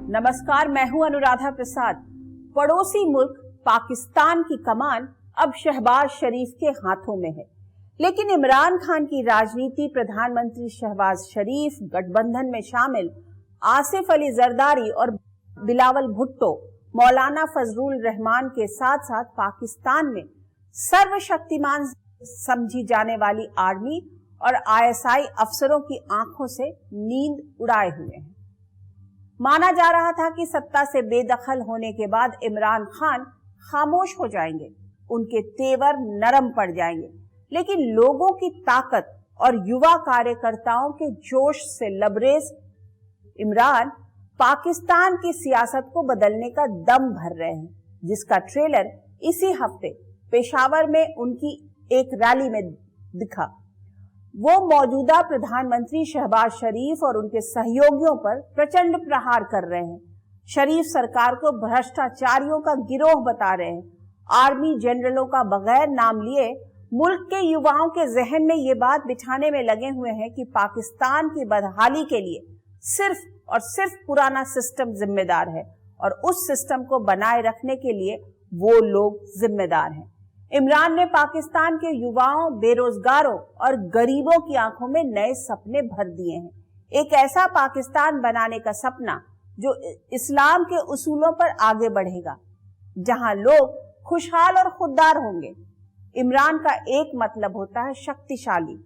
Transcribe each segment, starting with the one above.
नमस्कार, मैं हूं अनुराधा प्रसाद। पड़ोसी मुल्क पाकिस्तान की कमान अब शहबाज शरीफ के हाथों में है, लेकिन इमरान खान की राजनीति प्रधानमंत्री शहबाज शरीफ, गठबंधन में शामिल आसिफ अली जरदारी और बिलावल भुट्टो, मौलाना फजलुर रहमान के साथ साथ पाकिस्तान में सर्वशक्तिमान समझी जाने वाली आर्मी और आईएसआई अफसरों की आंखों से नींद उड़ाए हुए हैं। माना जा रहा था कि सत्ता से बेदखल होने के बाद इमरान खान खामोश हो जाएंगे, उनके तेवर नरम पड़ जाएंगे, लेकिन लोगों की ताकत और युवा कार्यकर्ताओं के जोश से लबरेज इमरान पाकिस्तान की सियासत को बदलने का दम भर रहे हैं, जिसका ट्रेलर इसी हफ्ते पेशावर में उनकी एक रैली में दिखा। वो मौजूदा प्रधानमंत्री शहबाज शरीफ और उनके सहयोगियों पर प्रचंड प्रहार कर रहे हैं। शरीफ सरकार को भ्रष्टाचारियों का गिरोह बता रहे हैं। आर्मी जनरलों का बगैर नाम लिए मुल्क के युवाओं के जहन में ये बात बिठाने में लगे हुए हैं कि पाकिस्तान की बदहाली के लिए सिर्फ और सिर्फ पुराना सिस्टम जिम्मेदार है और उस सिस्टम को बनाए रखने के लिए वो लोग जिम्मेदार हैं। इमरान ने पाकिस्तान के युवाओं, बेरोजगारों और गरीबों की आंखों में नए सपने भर दिए हैं। एक ऐसा पाकिस्तान बनाने का सपना जो इस्लाम के उसूलों पर आगे बढ़ेगा, जहां लोग खुशहाल और खुददार होंगे। इमरान का एक मतलब होता है शक्तिशाली।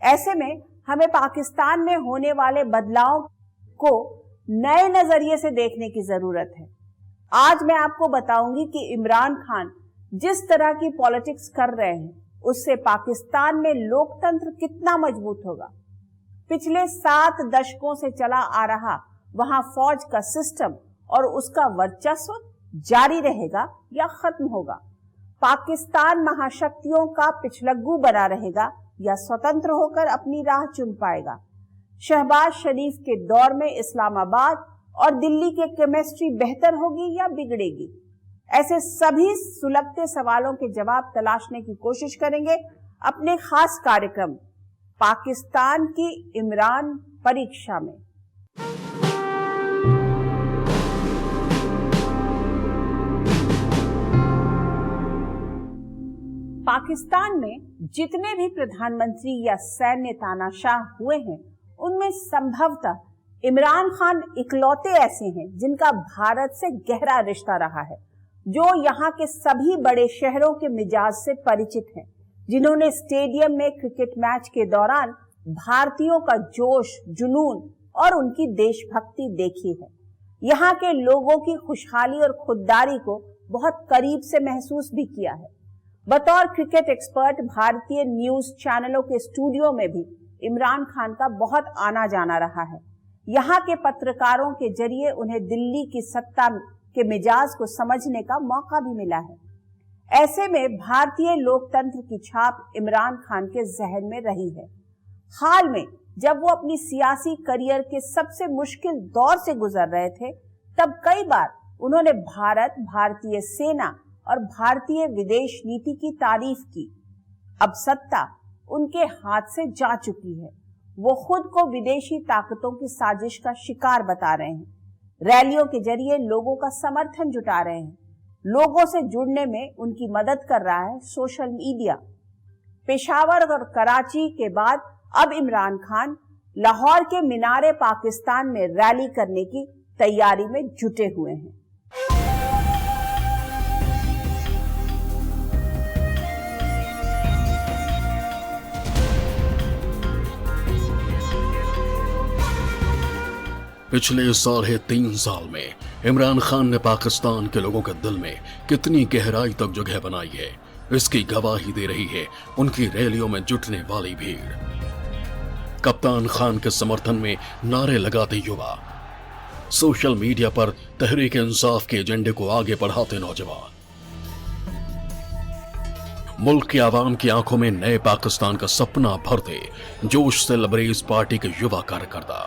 ऐसे में हमें पाकिस्तान में होने वाले बदलाव को नए नजरिए से देखने की जरूरत है। आज मैं आपको बताऊंगी कि इमरान खान जिस तरह की पॉलिटिक्स कर रहे हैं, उससे पाकिस्तान में लोकतंत्र कितना मजबूत होगा। पिछले 7 दशकों से चला आ रहा वहां फौज का सिस्टम और उसका वर्चस्व जारी रहेगा या खत्म होगा। पाकिस्तान महाशक्तियों का पिछलग्गू बना रहेगा या स्वतंत्र होकर अपनी राह चुन पाएगा। शहबाज शरीफ के दौर में इस्लामाबाद और दिल्ली की केमिस्ट्री बेहतर होगी या बिगड़ेगी? ऐसे सभी सुलगते सवालों के जवाब तलाशने की कोशिश करेंगे अपने खास कार्यक्रम पाकिस्तान की इमरान परीक्षा में। पाकिस्तान में जितने भी प्रधानमंत्री या सैन्य तानाशाह हुए हैं, उनमें संभवतः इमरान खान इकलौते ऐसे हैं जिनका भारत से गहरा रिश्ता रहा है, जो यहाँ के सभी बड़े शहरों के मिजाज से परिचित हैं, जिन्होंने स्टेडियम में क्रिकेट मैच के दौरान भारतीयों का जोश, जुनून और उनकी देशभक्ति देखी है। यहाँ के लोगों की खुशहाली और खुददारी को बहुत करीब से महसूस भी किया है। बतौर क्रिकेट एक्सपर्ट भारतीय न्यूज चैनलों के स्टूडियो में भी इमरान खान का बहुत आना जाना रहा है। यहाँ के पत्रकारों के जरिए उन्हें दिल्ली की सत्ता के मिजाज को समझने का मौका भी मिला है। ऐसे में भारतीय लोकतंत्र की छाप इमरान खान के जहन में रही है। हाल में जब वो अपनी सियासी करियर के सबसे मुश्किल दौर से गुजर रहे थे, तब कई बार उन्होंने भारत, भारतीय सेना और भारतीय विदेश नीति की तारीफ की। अब सत्ता उनके हाथ से जा चुकी है। वो खुद को विदेशी ताकतों की साजिश का शिकार बता रहे हैं। रैलियों के जरिए लोगों का समर्थन जुटा रहे हैं। लोगों से जुड़ने में उनकी मदद कर रहा है सोशल मीडिया। पेशावर और कराची के बाद अब इमरान खान लाहौर के मीनारे पाकिस्तान में रैली करने की तैयारी में जुटे हुए हैं। पिछले 3.5 साल में इमरान खान ने पाकिस्तान के लोगों के दिल में कितनी गहराई तक जगह बनाई है, इसकी गवाही दे रही है उनकी रैलियों में जुटने वाली भीड़। कप्तान खान के समर्थन में नारे लगाते युवा, सोशल मीडिया पर तहरीक इंसाफ के एजेंडे को आगे बढ़ाते नौजवान, मुल्क के आवाम की आंखों में नए पाकिस्तान का सपना भरते जोश से लबरेज पार्टी के युवा कार्यकर्ता।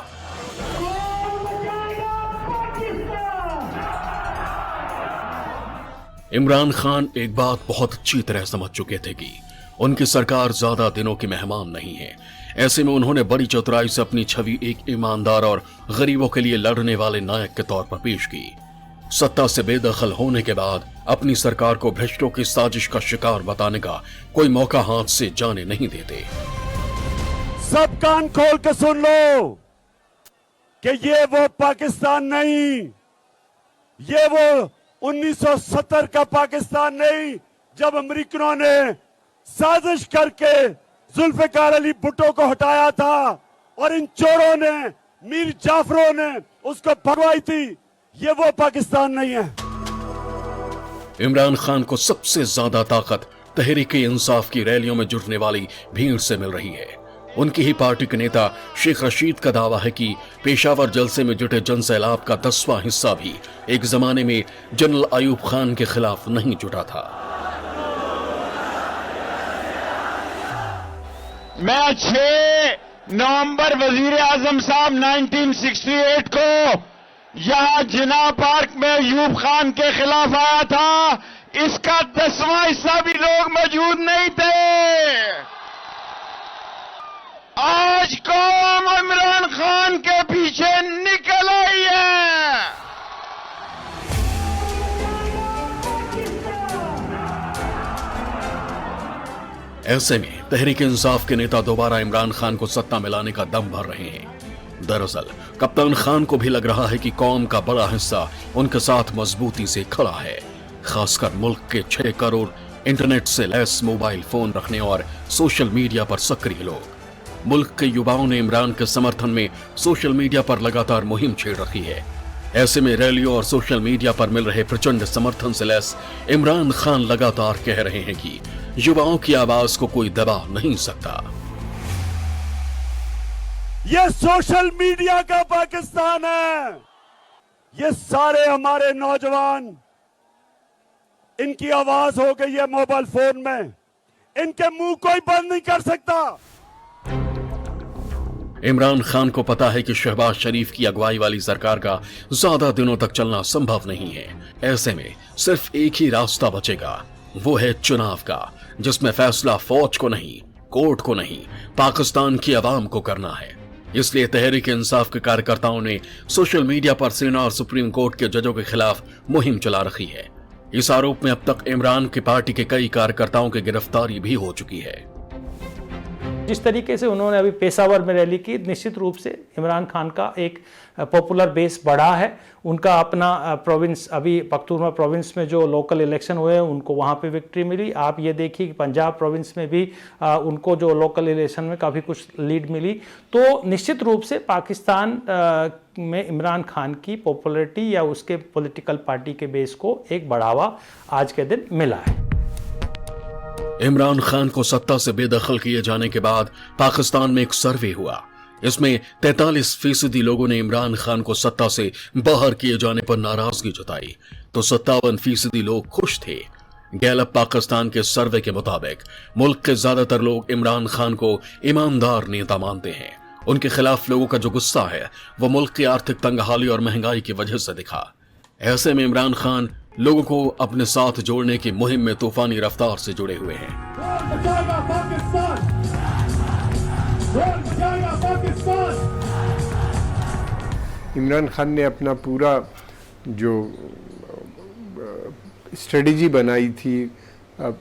इमरान खान एक बात बहुत अच्छी तरह समझ चुके थे कि उनकी सरकार ज्यादा दिनों की मेहमान नहीं है। ऐसे में उन्होंने बड़ी चतुराई से अपनी छवि एक ईमानदार और गरीबों के लिए लड़ने वाले नायक के तौर पर पेश की। सत्ता से बेदखल होने के बाद अपनी सरकार को भ्रष्टों की साजिश का शिकार बताने का कोई मौका हाथ से जाने नहीं देते। सब कान खोल के सुन लो कि ये वो पाकिस्तान नहीं, ये वो 1970 का पाकिस्तान नहीं जब अमेरिकनों ने साजिश करके जुल्फिकार अली भुट्टो को हटाया था और इन चोरों ने, मीर जाफरों ने उसको भगवाई थी। ये वो पाकिस्तान नहीं है। इमरान खान को सबसे ज्यादा ताकत तहरीक-ए-इंसाफ की रैलियों में जुटने वाली भीड़ से मिल रही है। उनकी ही पार्टी के नेता शेख रशीद का दावा है कि पेशावर जलसे में जुटे जनसैलाब का 10वां हिस्सा भी एक जमाने में जनरल अयूब खान के खिलाफ नहीं जुटा था। मैं 6 नवंबर वजीर आजम साहब 1968 को यहां जिना पार्क में अयूब खान के खिलाफ आया था। इसका 10वां हिस्सा भी लोग मौजूद नहीं थे। आज कौम इमरान खान के पीछे निकल आई है। ऐसे में तहरीक-ए-इंसाफ के नेता दोबारा इमरान खान को सत्ता में लाने का दम भर रहे हैं। दरअसल कप्तान खान को भी लग रहा है कि कौम का बड़ा हिस्सा उनके साथ मजबूती से खड़ा है। खासकर मुल्क के 6 करोड़ इंटरनेट से लैस मोबाइल फोन रखने और सोशल मीडिया पर सक्रिय लोग। मुल्क के युवाओं ने इमरान के समर्थन में सोशल मीडिया पर लगातार मुहिम छेड़ रखी है। ऐसे में रैलियों और सोशल मीडिया पर मिल रहे प्रचंड समर्थन से लैस इमरान खान लगातार कह रहे हैं कि युवाओं की आवाज को कोई दबा नहीं सकता। ये सोशल मीडिया का पाकिस्तान है। ये सारे हमारे नौजवान, इनकी आवाज हो गई है मोबाइल फोन में। इनके मुंह कोई बंद नहीं कर सकता। इमरान खान को पता है कि शहबाज शरीफ की अगुवाई वाली सरकार का ज्यादा दिनों तक चलना संभव नहीं है। ऐसे में सिर्फ एक ही रास्ता बचेगा, वो है चुनाव का, जिसमें फैसला फौज को नहीं, कोर्ट को नहीं, पाकिस्तान की आवाम को करना है। इसलिए तहरीक-ए-इंसाफ के कार्यकर्ताओं ने सोशल मीडिया पर सेना और सुप्रीम कोर्ट के जजों के खिलाफ मुहिम चला रखी है। इस आरोप में अब तक इमरान की पार्टी के कई कार्यकर्ताओं की गिरफ्तारी भी हो चुकी है। जिस तरीके से उन्होंने अभी पेशावर में रैली की, निश्चित रूप से इमरान खान का एक पॉपुलर बेस बढ़ा है। उनका अपना प्रोविंस, अभी पख्तूनख्वा प्रोविंस में जो लोकल इलेक्शन हुए हैं उनको वहाँ पे विक्ट्री मिली। आप ये देखिए कि पंजाब प्रोविंस में भी उनको जो लोकल इलेक्शन में काफ़ी कुछ लीड मिली। तो निश्चित रूप से पाकिस्तान में इमरान खान की पॉपुलरिटी या उसके पॉलिटिकल पार्टी के बेस को एक बढ़ावा आज के दिन मिला है। इमरान खान को सत्ता से बेदखल किए जाने के बाद पाकिस्तान में एक सर्वे हुआ। इसमें 43% लोगों ने इमरान खान को सत्ता से बाहर किए जाने पर नाराजगी जताई, तो 57% लोग खुश थे। गैलप पाकिस्तान के सर्वे के मुताबिक मुल्क के ज्यादातर लोग इमरान खान को ईमानदार नेता मानते हैं। उनके खिलाफ लोगों का जो गुस्सा है वो मुल्क की आर्थिक तंगहाली और महंगाई की वजह से दिखा। ऐसे में इमरान खान लोगों को अपने साथ जोड़ने की मुहिम में तूफानी रफ्तार से जुड़े हुए हैं। इमरान खान ने अपना पूरा जो स्ट्रेटजी बनाई थी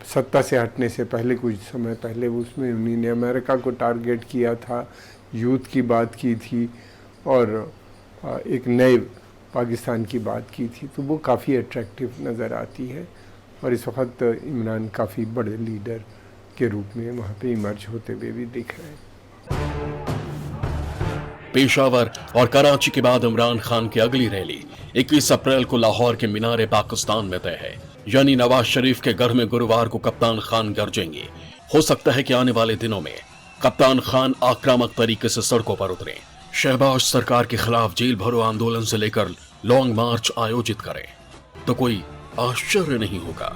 सत्ता से हटने से पहले, कुछ समय पहले, उसमें उन्होंने अमेरिका को टारगेट किया था, यूथ की बात की थी और एक नए पाकिस्तान की बात की थी। तो वो काफ़ी अट्रैक्टिव नज़र आती है और इस वक्त इमरान काफ़ी बड़े लीडर के रूप में वहाँ पे इमर्ज होते हुए भी दिख रहे हैं। पेशावर और कराची के बाद इमरान खान की अगली रैली 21 अप्रैल को लाहौर के मीनारे पाकिस्तान में तय है। यानी नवाज शरीफ के घर में गुरुवार को कप्तान खान गरजेंगे। हो सकता है कि आने वाले दिनों में कप्तान खान आक्रामक तरीके से सड़कों पर उतरे, शहबाज सरकार के खिलाफ जेल भरो आंदोलन से लेकर लॉन्ग मार्च आयोजित करें, तो कोई आश्चर्य नहीं होगा।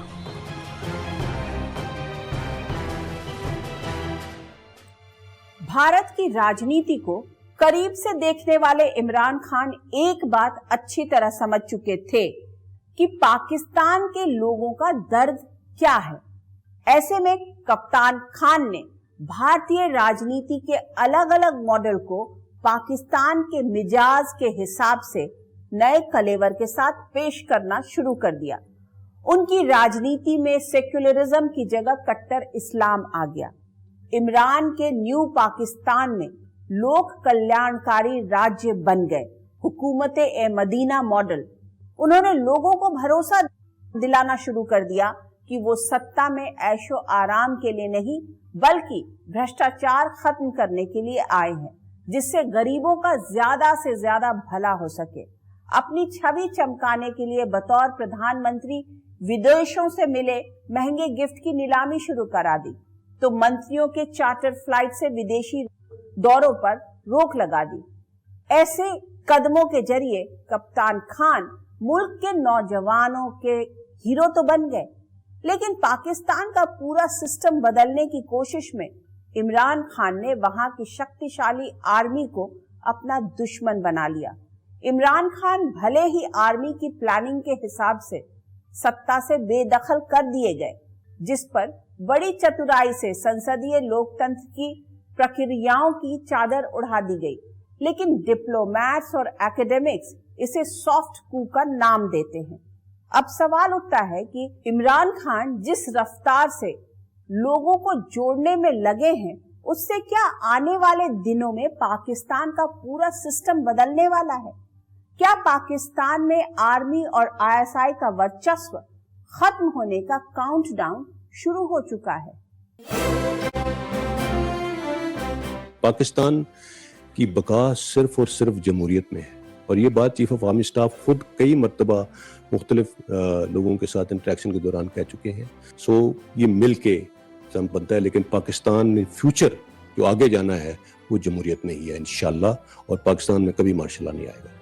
भारत की राजनीति को करीब से देखने वाले इमरान खान एक बात अच्छी तरह समझ चुके थे कि पाकिस्तान के लोगों का दर्द क्या है। ऐसे में कप्तान खान ने भारतीय राजनीति के अलग अलग मॉडल को पाकिस्तान के मिजाज के हिसाब से नए कलेवर के साथ पेश करना शुरू कर दिया। उनकी राजनीति में सेक्युलरिज्म की जगह कट्टर इस्लाम आ गया। इमरान के न्यू पाकिस्तान में लोक कल्याणकारी राज्य बन गए, हुकूमत-ए-मदीना मॉडल। उन्होंने लोगों को भरोसा दिलाना शुरू कर दिया कि वो सत्ता में ऐशो आराम के लिए नहीं बल्कि भ्रष्टाचार खत्म करने के लिए आए हैं, जिससे गरीबों का ज्यादा से ज्यादा भला हो सके। अपनी छवि चमकाने के लिए बतौर प्रधानमंत्री विदेशों से मिले महंगे गिफ्ट की नीलामी शुरू करा दी, तो मंत्रियों के चार्टर फ्लाइट से विदेशी दौरों पर रोक लगा दी। ऐसे कदमों के जरिए कप्तान खान मुल्क के नौजवानों के हीरो तो बन गए, लेकिन पाकिस्तान का पूरा सिस्टम बदलने की कोशिश में इमरान खान ने वहां की शक्तिशाली आर्मी को अपना दुश्मन बना लिया। इमरान खान भले ही आर्मी की प्लानिंग के हिसाब से सत्ता से बेदखल कर दिए गए, जिस पर बड़ी चतुराई से संसदीय लोकतंत्र की प्रक्रियाओं की चादर उड़ा दी गई, लेकिन डिप्लोमैट्स और एकेडमिक्स इसे सॉफ्ट कू का नाम देते हैं। अब सवाल उठता है कि इमरान खान जिस रफ्तार से लोगों को जोड़ने में लगे हैं, उससे क्या आने वाले दिनों में पाकिस्तान का पूरा सिस्टम बदलने वाला है? क्या पाकिस्तान में आर्मी और आईएसआई का वर्चस्व खत्म होने का काउंटडाउन शुरू हो चुका है? पाकिस्तान की बका सिर्फ और सिर्फ जमहूरियत में है, और ये बात चीफ ऑफ आर्मी स्टाफ खुद कई मरतबा मुख्तलिफ लोगों के साथ इंटरेक्शन के दौरान कह चुके हैं। सो ये मिल के बनता है, लेकिन पाकिस्तान में फ्यूचर जो आगे जाना है वो जमहूरियत में ही है इंशाल्लाह, और पाकिस्तान में कभी मार्शल लॉ नहीं आएगा।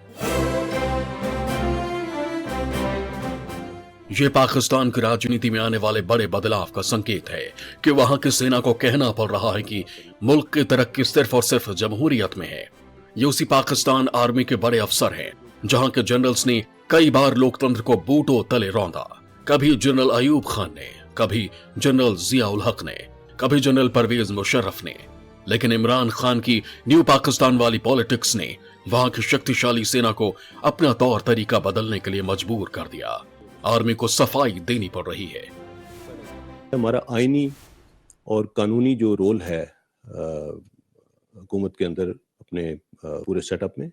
ये पाकिस्तान की राजनीति में आने वाले बड़े बदलाव का संकेत है कि वहां की सेना को कहना पड़ रहा है कि मुल्क की तरक्की सिर्फ और सिर्फ जमहूरियत में है। ये उसी पाकिस्तान आर्मी के बड़े अफसर हैं जहां के जनरल्स ने कई बार लोकतंत्र को बूटों तले रौंदा। कभी जनरल अयूब खान ने, कभी जनरल जियाउल हक ने, कभी जनरल परवेज मुशर्रफ ने, लेकिन इमरान खान की न्यू पाकिस्तान वाली पॉलिटिक्स ने वहां की शक्तिशाली सेना को अपना तौर तरीका बदलने के लिए मजबूर कर दिया। आर्मी को सफाई देनी पड़ रही है। हमारा आईनी और कानूनी जो रोल है हुकूमत के अंदर अपने पूरे सेटअप में,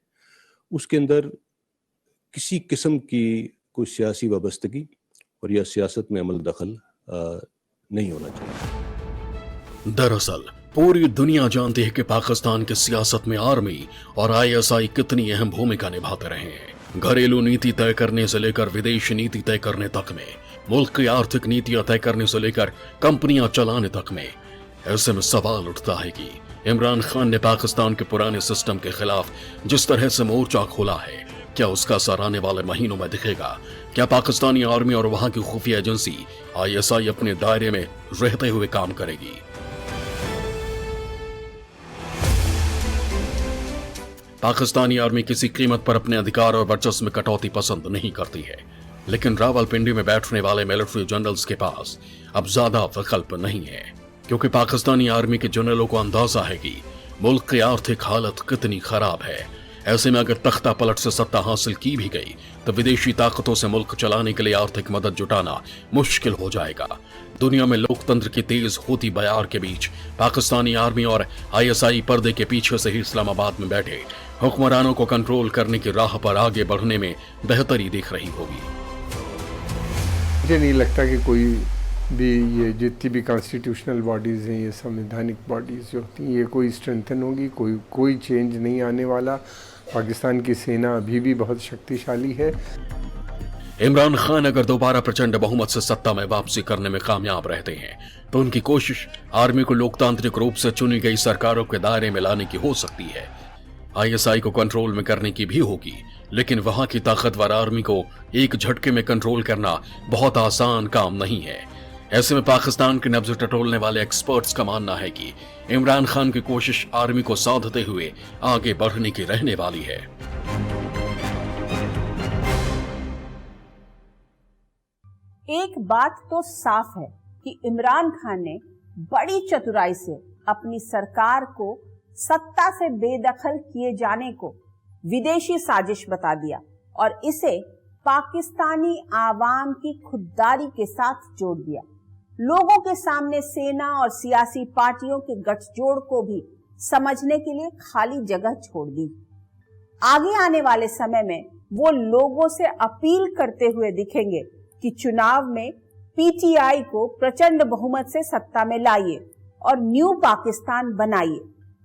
उसके अंदर किसी किस्म की कोई सियासी वाबस्तगी और या सियासत में अमल दखल नहीं होना चाहिए। दरअसल पूरी दुनिया जानती है कि पाकिस्तान की सियासत में आर्मी और आईएसआई कितनी अहम भूमिका निभाते रहे हैं। घरेलू नीति तय करने से लेकर विदेशी नीति तय करने तक में, मुल्क की आर्थिक नीतियां तय करने से लेकर कंपनियां चलाने तक में। ऐसे में सवाल उठता है कि इमरान खान ने पाकिस्तान के पुराने सिस्टम के खिलाफ जिस तरह से मोर्चा खोला है, क्या उसका असर आने वाले महीनों में दिखेगा? क्या पाकिस्तानी आर्मी और वहां की खुफिया एजेंसी आईएसआई अपने दायरे में रहते हुए काम करेगी? पाकिस्तानी आर्मी किसी कीमत पर अपने अधिकार और वर्चस्व में कटौती पसंद नहीं करती है, लेकिन रावलपिंडी में बैठने वाले मिलिट्री जनरल्स के पास अब ज्यादा विकल्प नहीं है, क्योंकि पाकिस्तानी आर्मी के जनरलों को अंदाजा है कि मुल्क की आर्थिक हालत कितनी खराब है। ऐसे में अगर तख्ता पलट से सत्ता हासिल की भी गई तो विदेशी ताकतों से मुल्क चलाने के लिए आर्थिक मदद जुटाना मुश्किल हो जाएगा। दुनिया में लोकतंत्र की तेज होती बयार के बीच पाकिस्तानी आर्मी और आईएसआई पर्दे के पीछे से ही इस्लामाबाद में बैठे हुक्मरानों को कंट्रोल करने की राह पर आगे बढ़ने में बेहतरी दिख रही होगी। मुझे नहीं लगता कि कोई भी ये जितनी भी कॉन्स्टिट्यूशनल बॉडीज़ हैं, ये संवैधानिक बॉडीज़ जो होती हैं, ये कोई स्ट्रेंथन होगी, कोई चेंज नहीं आने वाला। पाकिस्तान की सेना अभी भी बहुत शक्तिशाली है। इमरान खान अगर दोबारा प्रचंड बहुमत से सत्ता में वापसी करने में कामयाब रहते हैं तो उनकी कोशिश आर्मी को लोकतांत्रिक रूप से चुनी गई सरकारों के दायरे में लाने की हो सकती है। आईएसआई को कंट्रोल में करने की भी होगी, लेकिन वहां की ताकतवर आर्मी को एक झटके में कंट्रोल करना बहुत आसान काम नहीं है। ऐसे में पाकिस्तान के नब्ज टटोलने वाले एक्सपर्ट्स का मानना है कि इमरान खान की कोशिश आर्मी को साधते हुए आगे बढ़ने की रहने वाली है। एक बात तो साफ है कि इमरान खान ने बड़ी चतुराई से अपनी सरकार को सत्ता से बेदखल किए जाने को विदेशी साजिश बता दिया और इसे पाकिस्तानी आवाम की खुददारी के साथ जोड़ दिया। लोगों के सामने सेना और सियासी पार्टियों के गठजोड़ को भी समझने के लिए खाली जगह छोड़ दी। आगे आने वाले समय में वो लोगों से अपील करते हुए दिखेंगे कि चुनाव में पीटीआई को प्रचंड बहुमत से सत्ता में लाइए और न्यू पाकिस्तान बनाइए।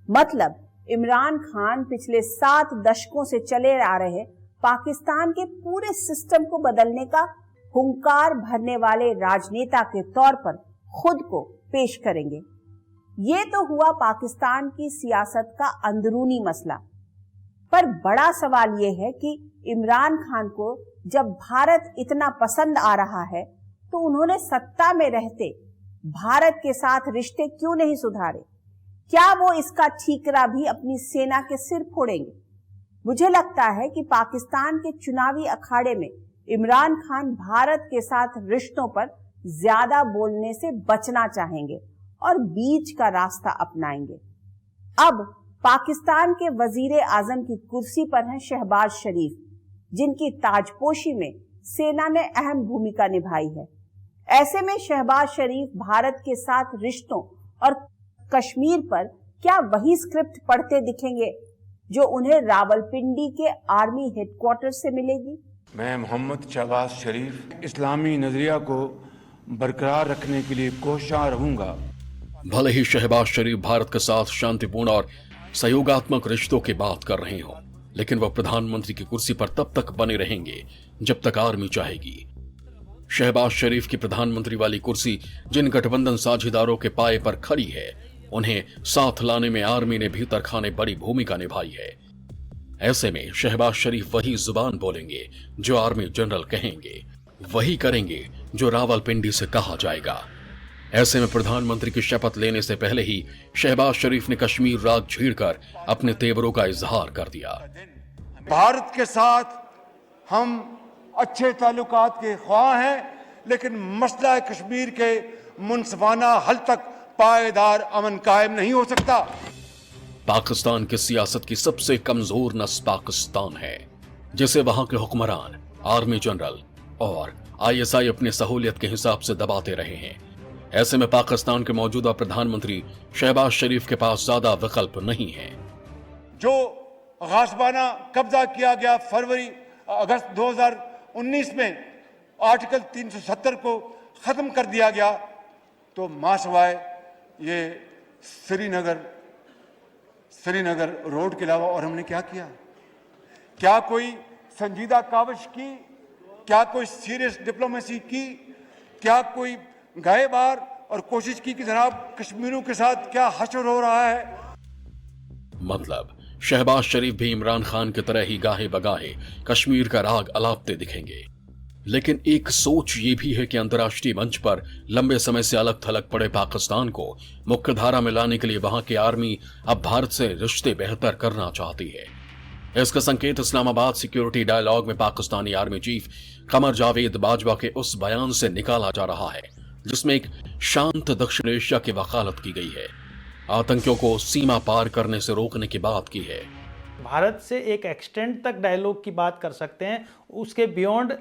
मतलब इमरान खान पिछले 7 दशकों से चले आ रहे पाकिस्तान के पूरे सिस्टम को बदलने का हुंकार भरने वाले राजनेता के तौर पर खुद को पेश करेंगे। ये तो हुआ पाकिस्तान की सियासत का अंदरूनी मसला, पर बड़ा सवाल ये है कि इमरान खान को जब भारत इतना पसंद आ रहा है तो उन्होंने सत्ता में रहते भारत के साथ रिश्ते क्यों नहीं सुधारे? क्या वो इसका ठीकरा भी अपनी सेना के सिर फोड़ेंगे? मुझे लगता है कि पाकिस्तान के चुनावी अखाड़े में इमरान खान भारत के साथ रिश्तों पर ज्यादा बोलने से बचना चाहेंगे और बीच का रास्ता अपनाएंगे। अब पाकिस्तान के वजीर आजम की कुर्सी पर हैं शहबाज शरीफ, जिनकी ताजपोशी में सेना ने अहम भूमिका निभाई है। ऐसे में शहबाज शरीफ भारत के साथ रिश्तों और कश्मीर पर क्या वही स्क्रिप्ट पढ़ते दिखेंगे जो उन्हें रावलपिंडी के आर्मी हेडक्वार्टर से मिलेगी? मैं मोहम्मद शहबाज शरीफ इस्लामी नजरिया को बरकरार रखने के लिए कोशिश रहूंगा। भले ही शहबाज शरीफ भारत के साथ शांतिपूर्ण और सहयोगात्मक रिश्तों की बात कर रहे हों, लेकिन वह प्रधानमंत्री की कुर्सी पर तब तक बने रहेंगे जब तक आर्मी चाहेगी। शहबाज शरीफ की प्रधानमंत्री वाली कुर्सी जिन गठबंधन साझेदारों के पाए पर खड़ी है, उन्हें साथ लाने में आर्मी ने भीतर खाने बड़ी भूमिका निभाई है। ऐसे में शहबाज शरीफ वही जुबान बोलेंगे जो आर्मी जनरल कहेंगे, वही करेंगे जो रावलपिंडी से कहा जाएगा। ऐसे में प्रधानमंत्री की शपथ लेने से पहले ही शहबाज शरीफ ने कश्मीर राग छेड़कर अपने तेवरों का इजहार कर दिया। भारत के साथ हम अच्छे ताल्लुकात के ख्वाह हैं, लेकिन मसला कश्मीर के मुनसिफाना हल तक पायदार अमन कायम नहीं हो सकता। पाकिस्तान की सियासत की सबसे कमजोर नस पाकिस्तान है, जिसे वहां के हुक्मरान, आर्मी जनरल और आईएसआई अपनी सहूलियत के हिसाब से दबाते रहे हैं। ऐसे में पाकिस्तान के मौजूदा प्रधानमंत्री शहबाज शरीफ के पास ज्यादा विकल्प नहीं है। जो गासबाना कब्जा किया गया अगस्त 2019 में आर्टिकल 370 को खत्म कर दिया गया, तो मासवाए ये श्रीनगर रोड के अलावा और हमने क्या किया? क्या कोई संजीदा काविश की? क्या कोई सीरियस डिप्लोमेसी की? क्या कोई गए बार और कोशिश की कि जनाब कश्मीरियों के साथ क्या हशर हो रहा है? मतलब शहबाज शरीफ भी इमरान खान की तरह ही गाहे बगाहे कश्मीर का राग अलापते दिखेंगे। लेकिन एक सोच ये भी है कि अंतर्राष्ट्रीय मंच पर लंबे समय से अलग थलग पड़े पाकिस्तान को मुख्य धारा में लाने के लिए वहां की आर्मी अब भारत से रिश्ते बेहतर करना चाहती है। इसका संकेत इस्लामाबाद सिक्योरिटी डायलॉग में पाकिस्तानी आर्मी चीफ कमर जावेद बाजवा के उस बयान से निकाला जा रहा है, जिसमें एक शांत दक्षिण एशिया की वकालत की गई है, आतंकियों को सीमा पार करने से रोकने की बात की है। भारत से एक एक्सटेंड तक डायलॉग की बात कर सकते हैं, उसके बियॉन्ड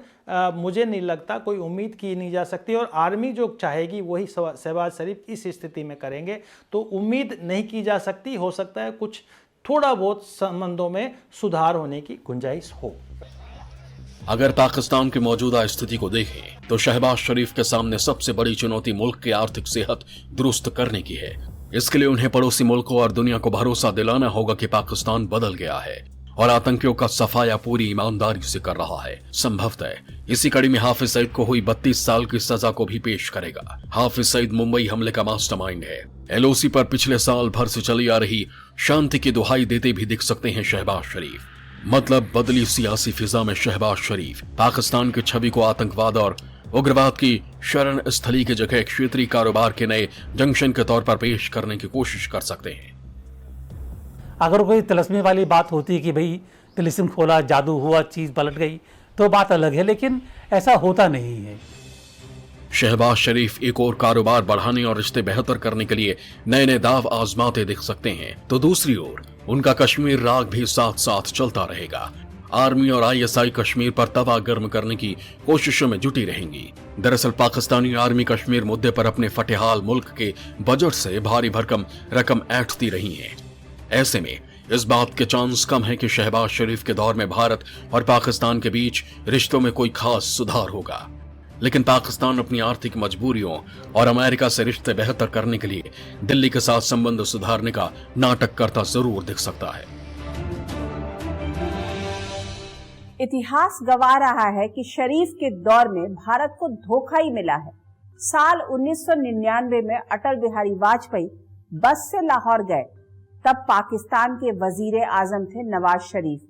मुझे नहीं लगता कोई उम्मीद की नहीं जा सकती। और आर्मी जो चाहेगी वही शहबाज शरीफ इस स्थिति में करेंगे, तो उम्मीद नहीं की जा सकती। हो सकता है कुछ थोड़ा बहुत संबंधों में सुधार होने की गुंजाइश हो। अगर पाकिस्तान की मौजूदा स्थिति को देखें तो शहबाज शरीफ के सामने सबसे बड़ी चुनौती मुल्क की आर्थिक सेहत दुरुस्त करने की है। इसके लिए उन्हें पड़ोसी मुल्कों और दुनिया को भरोसा दिलाना होगा कि पाकिस्तान बदल गया है और आतंकियों का सफाया पूरी ईमानदारी से कर रहा है। संभवतः इसी कड़ी में हाफिज सईद को हुई 32 साल की सजा को भी पेश करेगा। हाफिज सईद मुंबई हमले का मास्टरमाइंड है। एलओसी पर पिछले साल भर से चली आ रही शांति की दुहाई देते भी दिख सकते हैं शहबाज शरीफ। मतलब बदली सियासी फिजा में शहबाज शरीफ पाकिस्तान की छवि को आतंकवाद और उग्रवाद की शरण स्थली की जगह क्षेत्रीय कारोबार के नए जंक्शन के तौर पर पेश करने की कोशिश कर सकते हैं। अगर कोई तिलस्मी वाली बात होती है कि भाई तिलिस्म खोला, जादू हुआ, चीज़ पलट गई, तो बात अलग है, लेकिन ऐसा होता नहीं है। शहबाज शरीफ एक और कारोबार बढ़ाने और रिश्ते बेहतर करने के लिए नए नए दाव आजमाते दिख सकते हैं, तो दूसरी ओर उनका कश्मीर राग भी साथ साथ चलता रहेगा। आर्मी और आईएसआई कश्मीर पर तवा गर्म करने की कोशिशों में जुटी रहेंगी। दरअसल पाकिस्तानी आर्मी कश्मीर मुद्दे पर अपने फटेहाल मुल्क के बजट से भारी भरकम रकम ऐंठती रही है। ऐसे में इस बात के चांस कम है कि शहबाज शरीफ के दौर में भारत और पाकिस्तान के बीच रिश्तों में कोई खास सुधार होगा। लेकिन पाकिस्तान अपनी आर्थिक मजबूरियों और अमेरिका से रिश्ते बेहतर करने के लिए दिल्ली के साथ संबंध सुधारने का नाटक करता जरूर दिख सकता है। इतिहास गवाह रहा है कि शरीफ के दौर में भारत को धोखा ही मिला है। साल 1999 में अटल बिहारी वाजपेयी बस से लाहौर गए, तब पाकिस्तान के वजीर आजम थे नवाज शरीफ।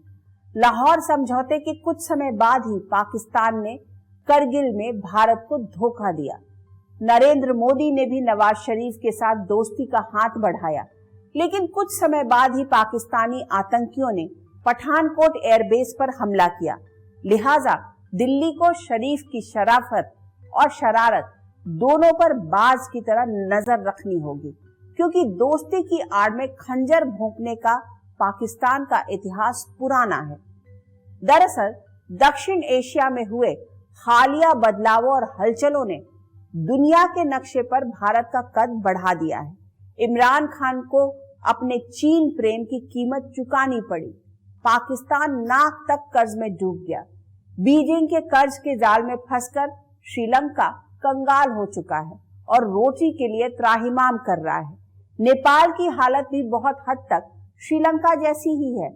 लाहौर समझौते के कुछ समय बाद ही पाकिस्तान ने करगिल में भारत को धोखा दिया। नरेंद्र मोदी ने भी नवाज शरीफ के साथ दोस्ती का हाथ बढ़ाया, लेकिन कुछ समय बाद ही पाकिस्तानी आतंकियों ने पठानकोट एयरबेस पर हमला किया। लिहाजा दिल्ली को शरीफ की शराफत और शरारत दोनों पर बाज की तरह नजर रखनी होगी, क्योंकि दोस्ती की आड़ में खंजर भोंकने का पाकिस्तान का इतिहास पुराना है। दरअसल दक्षिण एशिया में हुए हालिया बदलावों और हलचलों ने दुनिया के नक्शे पर भारत का कद बढ़ा दिया है। इमरान खान को अपने चीन प्रेम की कीमत चुकानी पड़ी। पाकिस्तान नाक तक कर्ज में डूब गया। बीजिंग के कर्ज के जाल में फंसकर श्रीलंका कंगाल हो चुका है और रोटी के लिए त्राहिमाम कर रहा है। नेपाल की हालत भी बहुत हद तक श्रीलंका जैसी ही है।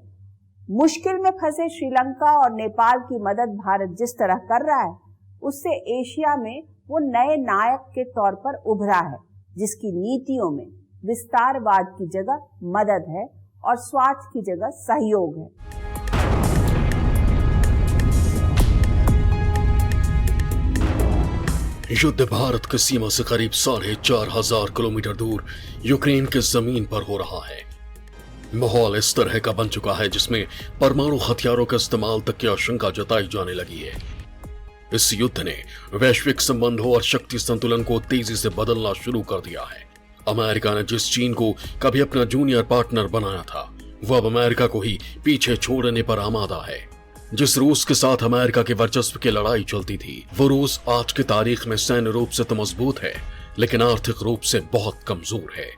मुश्किल में फंसे श्रीलंका और नेपाल की मदद भारत जिस तरह कर रहा है, उससे एशिया में वो नए नायक के तौर पर उभरा है, जिसकी नीतियों में विस्तारवाद की जगह मदद है और स्वार्थ की जगह सहयोग है। युद्ध भारत की सीमा से करीब 4,500 किलोमीटर दूर यूक्रेन के जमीन पर हो रहा है। माहौल इस तरह का बन चुका है जिसमें परमाणु हथियारों का इस्तेमाल तक की आशंका जताई जाने लगी है। इस युद्ध ने वैश्विक संबंधों और शक्ति संतुलन को तेजी से बदलना शुरू कर दिया है। अमेरिका ने जिस चीन को कभी अपना जूनियर पार्टनर बनाया था, वो अब अमेरिका को ही पीछे छोड़ने पर आमादा है। जिस रूस के साथ अमेरिका के वर्चस्व की लड़ाई चलती थी, वो रूस आज की तारीख में सैन्य रूप से तो मजबूत है, लेकिन आर्थिक रूप से बहुत कमजोर है।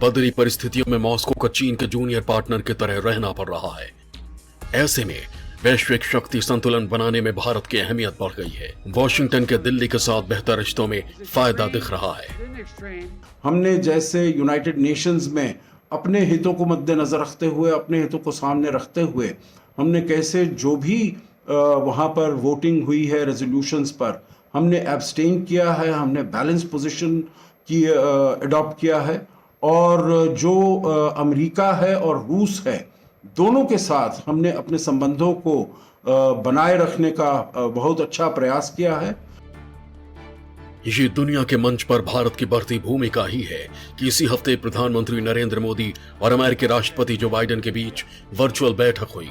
बदली परिस्थितियों में मॉस्को को चीन के जूनियर पार्टनर की तरह रहना पड़ रहा है। ऐसे में वैश्विक शक्ति संतुलन बनाने में भारत की अहमियत बढ़ गई है। वॉशिंगटन के दिल्ली के साथ बेहतर रिश्तों में फायदा दिख रहा है। हमने जैसे यूनाइटेड नेशंस में अपने हितों को मद्देनजर रखते हुए, अपने हितों को सामने रखते हुए, हमने कैसे जो भी वहाँ पर वोटिंग हुई है रेजोल्यूशंस पर, हमने एब्सटेन किया है, हमने बैलेंस पोजीशन की अडॉप्ट किया है। और जो अमेरिका है और रूस है, दोनों के साथ हमने अपने संबंधों को बनाए रखने का बहुत अच्छा प्रयास किया है। ये दुनिया के मंच पर भारत की बढ़ती भूमिका ही है कि इसी हफ्ते प्रधानमंत्री नरेंद्र मोदी और अमेरिकी राष्ट्रपति जो बाइडेन के बीच वर्चुअल बैठक हुई।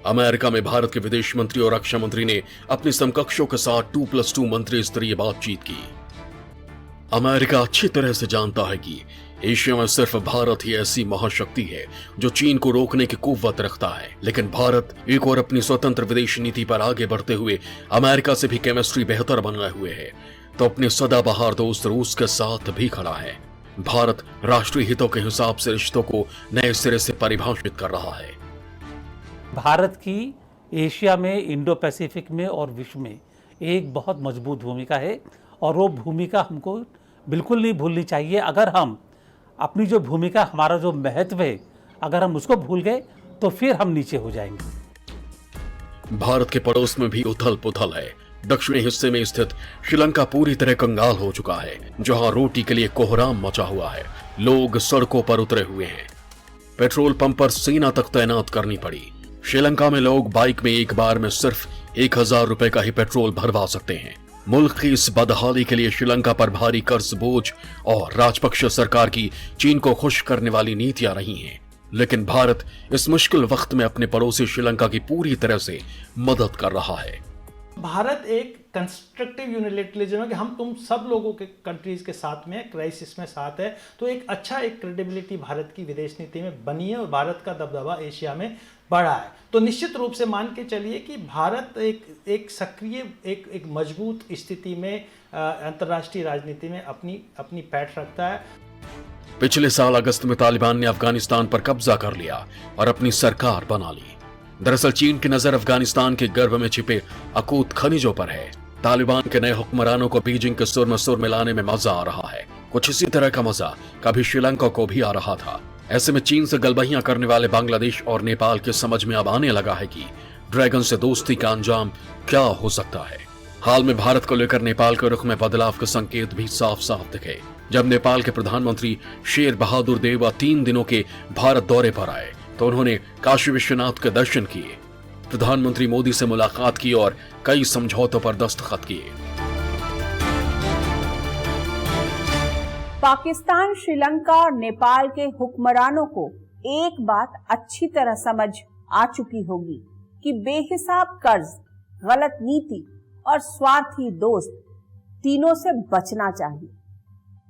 अमेरिका में भारत के विदेश मंत्री और रक्षा मंत्री ने अपने समकक्षों के साथ 2+2 मंत्री स्तरीय बातचीत की। अमेरिका अच्छी तरह से जानता है कि एशिया में सिर्फ भारत ही ऐसी महाशक्ति है जो चीन को रोकने की कुव्वत रखता है। लेकिन भारत एक और अपनी स्वतंत्र विदेश नीति पर आगे बढ़ते हुए अमेरिका से भी केमिस्ट्री बेहतर बनाए हुए है, तो अपने सदाबहार दोस्त रूस के साथ भी खड़ा है। भारत राष्ट्रीय हितों के हिसाब से रिश्तों को नए सिरे से परिभाषित कर रहा है। भारत की एशिया में, इंडो पैसिफिक में और विश्व में एक बहुत मजबूत भूमिका है और वो भूमिका हमको बिल्कुल नहीं भूलनी चाहिए। अगर हम अपनी जो भूमिका, हमारा जो महत्व है, अगर हम उसको भूल गए तो फिर हम नीचे हो जाएंगे। भारत के पड़ोस में भी उथल पुथल है। दक्षिणी हिस्से में स्थित श्रीलंका पूरी तरह कंगाल हो चुका है, जहां रोटी के लिए कोहराम मचा हुआ है। लोग सड़कों पर उतरे हुए हैं। पेट्रोल पंप पर सेना तक तैनात करनी पड़ी। श्रीलंका में लोग बाइक में एक बार में सिर्फ 1,000 रुपए का ही पेट्रोल भरवा सकते हैं। मुल्क की इस बदहाली के लिए श्रीलंका पर भारी कर्ज बोझ और राजपक्ष सरकार की चीन को खुश करने वाली नीतियां रही हैं। लेकिन भारत इस मुश्किल वक्त में अपने पड़ोसी श्रीलंका की पूरी तरह से मदद कर रहा है। भारत एक कंस्ट्रक्टिव यूनिलैटरलिज्म है कि हम तुम सब लोगों के कंट्रीज के साथ में क्राइसिस में साथ है, तो एक क्रेडिबिलिटी भारत की विदेश नीति में बनी है और भारत का दबदबा एशिया में बढ़ा है। तो निश्चित रूप से मान के चलिए कि भारत एक सक्रिय एक मजबूत स्थिति में अंतर्राष्ट्रीय राजनीति में अपनी पैठ रखता है। पिछले साल अगस्त में तालिबान ने अफगानिस्तान पर कब्जा कर लिया और अपनी सरकार बना ली। दरअसल चीन की नजर अफगानिस्तान के गर्भ में छिपे अकूत खनिजों पर है। तालिबान के नए हुक्मरानों को बीजिंग के सुर में सुर मिलाने में मजा आ रहा है। कुछ इसी तरह का मजा कभी श्रीलंका को भी आ रहा था। ऐसे में चीन से गलबहियां करने वाले बांग्लादेश और नेपाल के समझ में अब आने लगा है कि ड्रैगन से दोस्ती का अंजाम क्या हो सकता है। हाल में भारत को लेकर नेपाल के रुख में बदलाव के संकेत भी साफ साफ दिखे जब नेपाल के प्रधानमंत्री शेर बहादुर देवा 3 दिनों के भारत दौरे पर आए तो उन्होंने काशी विश्वनाथ के दर्शन किए, प्रधानमंत्री मोदी से मुलाकात की और कई समझौतों पर दस्तखत किए। पाकिस्तान, श्रीलंका और नेपाल के हुक्मरानों को एक बात अच्छी तरह समझ आ चुकी होगी कि बेहिसाब कर्ज, गलत नीति और स्वार्थी दोस्त तीनों से बचना चाहिए।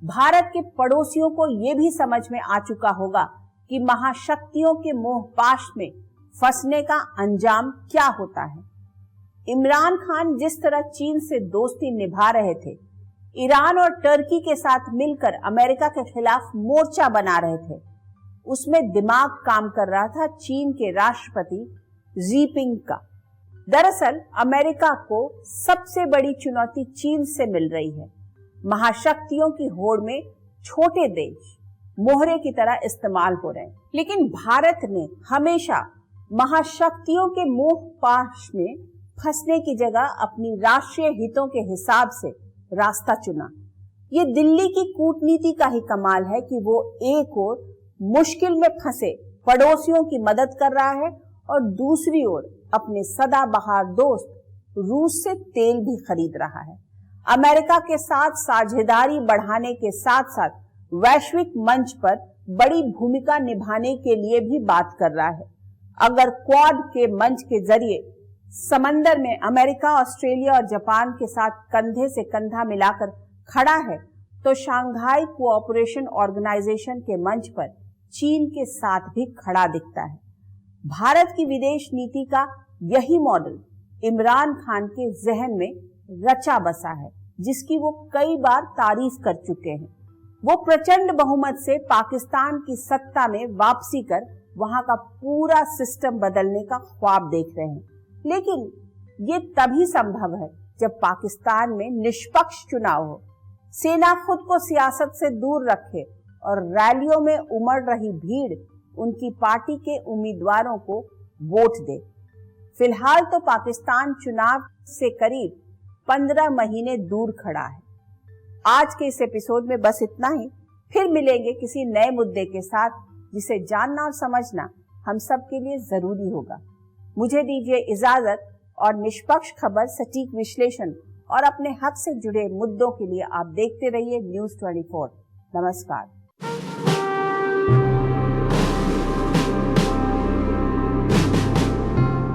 भारत के पड़ोसियों को यह भी समझ में आ चुका होगा कि महाशक्तियों के मोहपाश में फंसने का अंजाम क्या होता है। इमरान खान जिस तरह चीन से दोस्ती निभा रहे थे, ईरान और टर्की के साथ मिलकर अमेरिका के खिलाफ मोर्चा बना रहे थे, उसमें दिमाग काम कर रहा था चीन के राष्ट्रपति जीपिंग का। दरअसल अमेरिका को सबसे बड़ी चुनौती चीन से मिल रही है। महाशक्तियों की होड़ में छोटे देश मोहरे की तरह इस्तेमाल हो रहे हैं, लेकिन भारत ने हमेशा महाशक्तियों के मोहपाश में फंसने की जगह अपनी राष्ट्रीय हितों के हिसाब से रास्ता चुना। ये दिल्ली की कूटनीति का ही कमाल है कि वो एक ओर मुश्किल में फंसे पड़ोसियों की मदद कर रहा है और दूसरी ओर अपने सदाबहार दोस्त रूस से तेल भी खरीद रहा है। अमेरिका के साथ साझेदारी बढ़ाने के साथ साथ वैश्विक मंच पर बड़ी भूमिका निभाने के लिए भी बात कर रहा है। अगर क्वाड के मंच के जरिए समंदर में अमेरिका, ऑस्ट्रेलिया और जापान के साथ कंधे से कंधा मिलाकर खड़ा है, तो शंघाई कोऑपरेशन ऑर्गेनाइजेशन के मंच पर चीन के साथ भी खड़ा दिखता है। भारत की विदेश नीति का यही मॉडल इमरान खान के जहन में रचा बसा है, जिसकी वो कई बार तारीफ कर चुके हैं। वो प्रचंड बहुमत से पाकिस्तान की सत्ता में वापसी कर वहां का पूरा सिस्टम बदलने का ख्वाब देख रहे हैं, लेकिन ये तभी संभव है जब पाकिस्तान में निष्पक्ष चुनाव हो, सेना खुद को सियासत से दूर रखे और रैलियों में उमड़ रही भीड़ उनकी पार्टी के उम्मीदवारों को वोट दे। फिलहाल तो पाकिस्तान चुनाव से करीब 15 महीने दूर खड़ा है। आज के इस एपिसोड में बस इतना ही। फिर मिलेंगे किसी नए मुद्दे के साथ जिसे जानना और समझना हम सब के लिए जरूरी होगा। मुझे दीजिए इजाजत और निष्पक्ष खबर, सटीक विश्लेषण और अपने हक से जुड़े मुद्दों के लिए आप देखते रहिए न्यूज़ 24। नमस्कार।